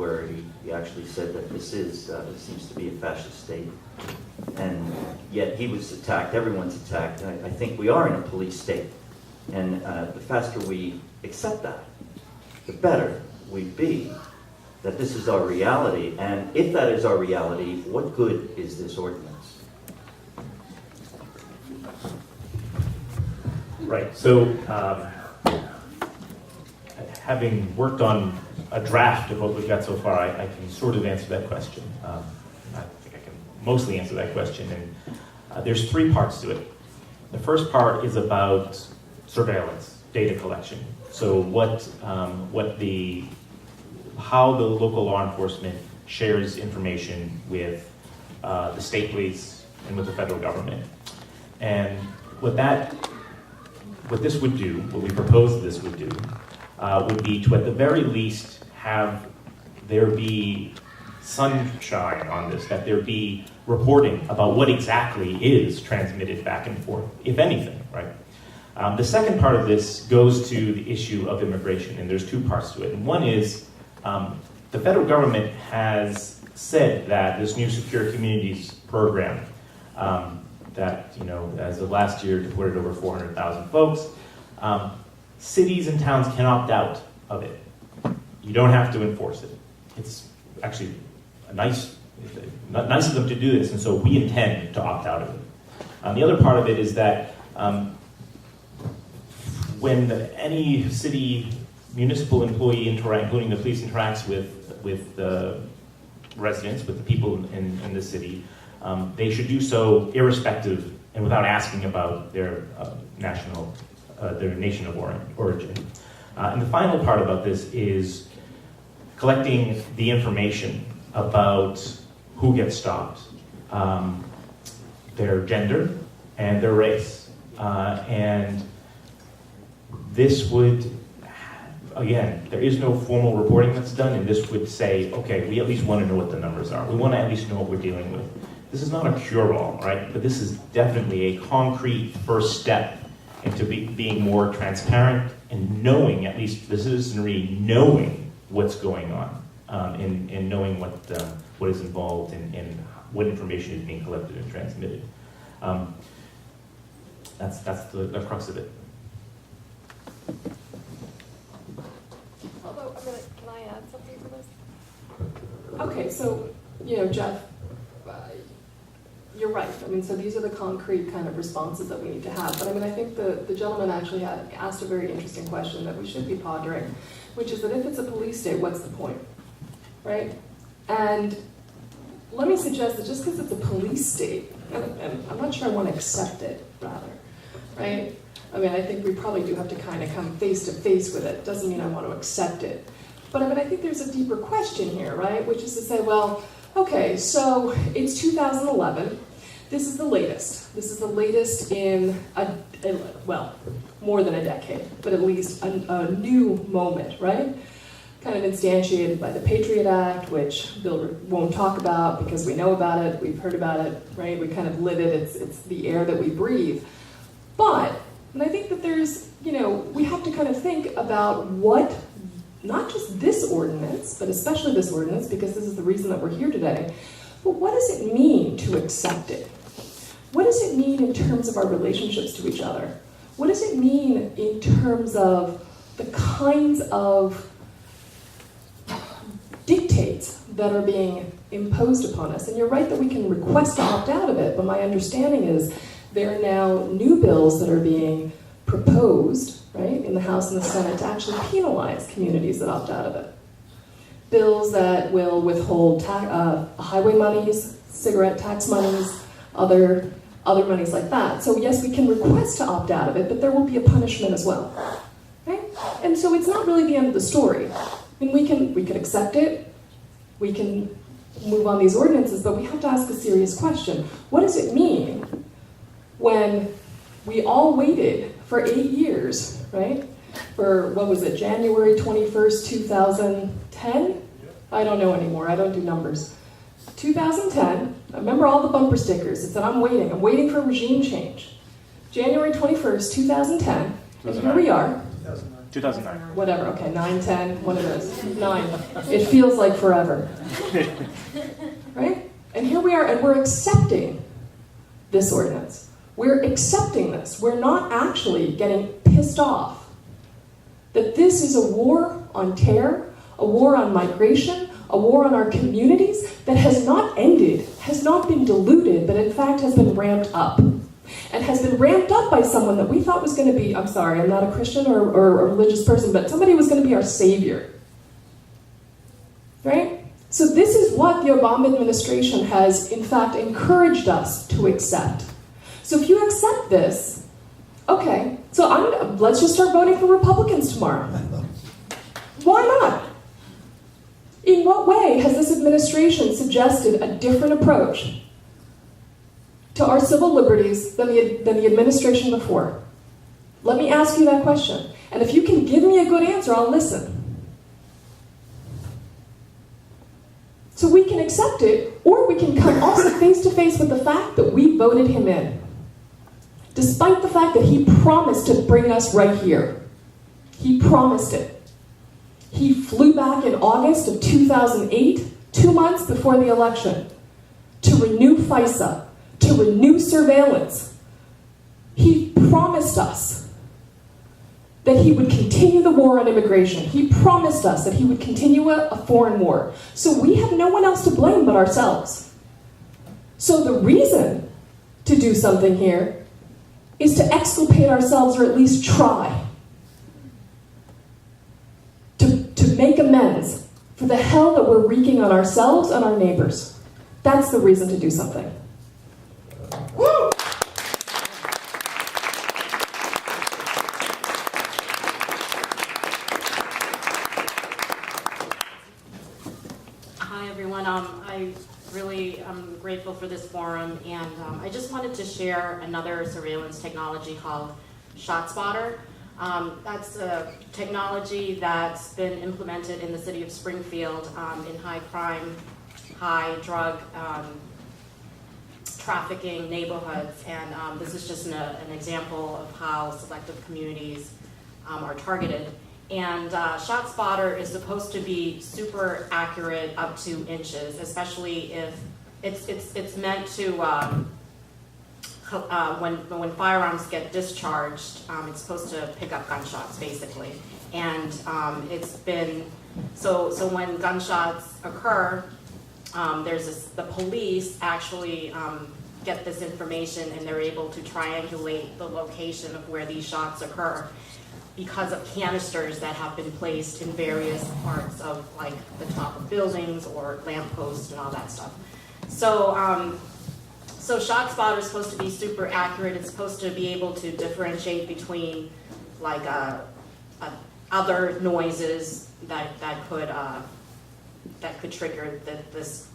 where he actually said that this seems to be a fascist state. And yet he was attacked, everyone's attacked. And I think we are in a police state. And the faster we accept that, the better we'd be that this is our reality. And if that is our reality, what good is this ordinance? Right, so having worked on a draft of what we've got so far, I can sort of answer that question. I think I can mostly answer that question, and there's three parts to it. The first part is about surveillance, data collection. So how the local law enforcement shares information with the state police and with the federal government. And what this would do, what we propose this would do, would be to at the very least have there be sunshine on this, that there be reporting about what exactly is transmitted back and forth, if anything, right? The second part of this goes to the issue of immigration, and there's two parts to it. And one is the federal government has said that this new Secure Communities program that, as of last year, deported over 400,000 folks. Cities and towns can opt out of it. You don't have to enforce it. It's actually nice of them to do this, and so we intend to opt out of it. The other part of it is that when any city municipal employee including the police, interacts with the residents, with the people in the city, they should do so irrespective and without asking about their their nation of origin. And the final part about this is collecting the information about who gets stopped, their gender, and their race. And this would, again, there is no formal reporting that's done, and this would say, okay, we at least want to know what the numbers are. We want to at least know what we're dealing with. This is not a cure-all, right? But this is definitely a concrete first step into being more transparent and knowing, at least the citizenry, knowing what's going on, and knowing what is involved and what information is being collected and transmitted. That's the crux of it. Although, can I add something to this? Okay, so, Jeff, you're right. So these are the concrete kind of responses that we need to have. But I think the gentleman actually had asked a very interesting question that we should be pondering, which is that if it's a police state, what's the point, right? And let me suggest that just because it's a police state, and I'm not sure I want to accept it, rather, right? I think we probably do have to kind of come face to face with it. Doesn't mean I want to accept it. But I think there's a deeper question here, right? Which is to say, well, okay, so it's 2011. This is the latest. This is the latest in, more than a decade, but at least a new moment, right? Kind of instantiated by the Patriot Act, which Bill won't talk about because we know about it, we've heard about it, right? We kind of live it, it's the air that we breathe. But, and I think that there's, we have to kind of think about what, not just this ordinance, but especially this ordinance, because this is the reason that we're here today, but what does it mean to accept it? What does it mean in terms of our relationships to each other? What does it mean in terms of the kinds of dictates that are being imposed upon us? And you're right that we can request to opt out of it, but my understanding is there are now new bills that are being proposed, right, in the House and the Senate to actually penalize communities that opt out of it. Bills that will withhold highway monies, cigarette tax monies, other monies like that. So yes, we can request to opt out of it, but there will be a punishment as well. Right? And so it's not really the end of the story. We can accept it, we can move on these ordinances, but we have to ask a serious question. What does it mean when we all waited for 8 years, right? For, what was it, January 21st, 2010? I don't know anymore, I don't do numbers. 2010, I remember all the bumper stickers. It said, I'm waiting for regime change. January 21st, 2010, and here we are. 2009. Whatever, okay, 9, 10, one of those. 9. It feels like forever. Right? And here we are, and we're accepting this ordinance. We're accepting this. We're not actually getting pissed off that this is a war on terror, a war on migration, a war on our communities that has not ended, has not been diluted, but in fact has been ramped up. And has been ramped up by someone that we thought was going to be, I'm sorry, I'm not a Christian or a religious person, but somebody was going to be our savior. Right? So this is what the Obama administration has, in fact, encouraged us to accept. So if you accept this, okay, so let's just start voting for Republicans tomorrow. Why not? In what way has this administration suggested a different approach to our civil liberties than the administration before? Let me ask you that question. And if you can give me a good answer, I'll listen. So we can accept it, or we can come also face to face with the fact that we voted him in. Despite the fact that he promised to bring us right here. He promised it. He flew back in August of 2008, 2 months before the election, to renew FISA, to renew surveillance. He promised us that he would continue the war on immigration. He promised us that he would continue a foreign war. So we have no one else to blame but ourselves. So the reason to do something here is to exculpate ourselves, or at least try to make amends for the hell that we're wreaking on ourselves and our neighbors. That's the reason to do something. Woo! Hi everyone. I really am grateful for this forum, and I just wanted to share another surveillance technology called ShotSpotter. That's a technology that's been implemented in the city of Springfield in high crime, high drug trafficking neighborhoods, and this is just an example of how selective communities are targeted. And ShotSpotter is supposed to be super accurate up to inches, especially if it's meant to when firearms get discharged, it's supposed to pick up gunshots basically. And it's been so when gunshots occur, the police actually get this information, and they're able to triangulate the location of where these shots occur, because of canisters that have been placed in various parts of like the top of buildings or lampposts and all that stuff. So so ShotSpotter is supposed to be super accurate. It's supposed to be able to differentiate between like other noises that could trigger this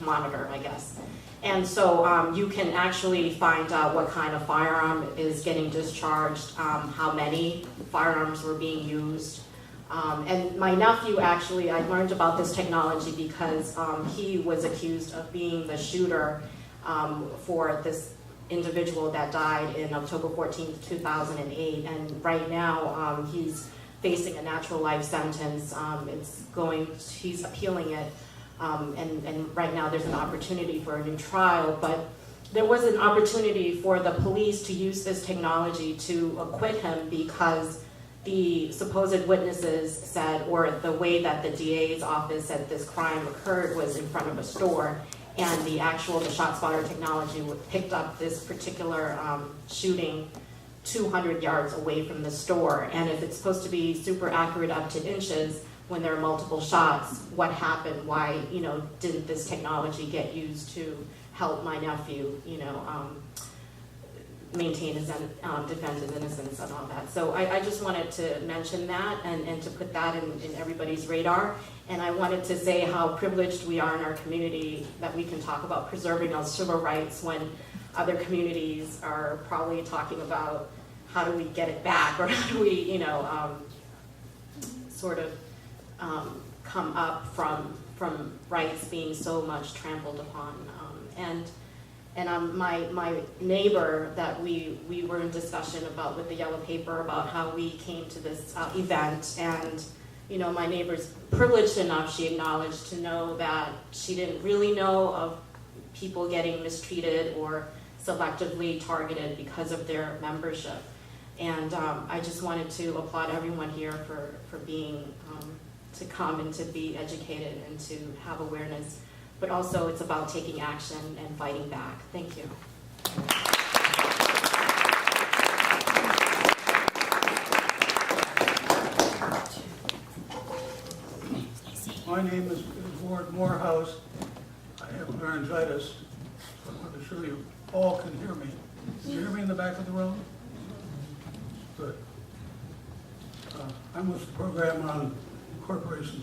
monitor, I guess. And so you can actually find out what kind of firearm is getting discharged, how many firearms were being used. And my nephew actually, I learned about this technology because he was accused of being the shooter for this individual that died in October 14th, 2008. And right now he's facing a natural life sentence. He's appealing it. And right now there's an opportunity for a new trial, but there was an opportunity for the police to use this technology to acquit him because the supposed witnesses said, or the way that the DA's office said this crime occurred was in front of a store, and the ShotSpotter technology picked up this particular shooting 200 yards away from the store. And if it's supposed to be super accurate up to inches, when there are multiple shots, what happened? Why, didn't this technology get used to help my nephew, maintain his defend his innocence and all that? So I just wanted to mention that and to put that in everybody's radar. And I wanted to say how privileged we are in our community that we can talk about preserving our civil rights when other communities are probably talking about how do we get it back, or how do we, sort of come up from rights being so much trampled upon. And my neighbor that we were in discussion about with the yellow paper about how we came to this event, and you know, my neighbor's privileged enough, she acknowledged, to know that she didn't really know of people getting mistreated or selectively targeted because of their membership. And I just wanted to applaud everyone here for being, to come and to be educated and to have awareness. But also it's about taking action and fighting back. Thank you. My name is Ward Morehouse. I have laryngitis, so I'm not sure you all can hear me. Can you hear me in the back of the room? Good. I'm with the program on corporations.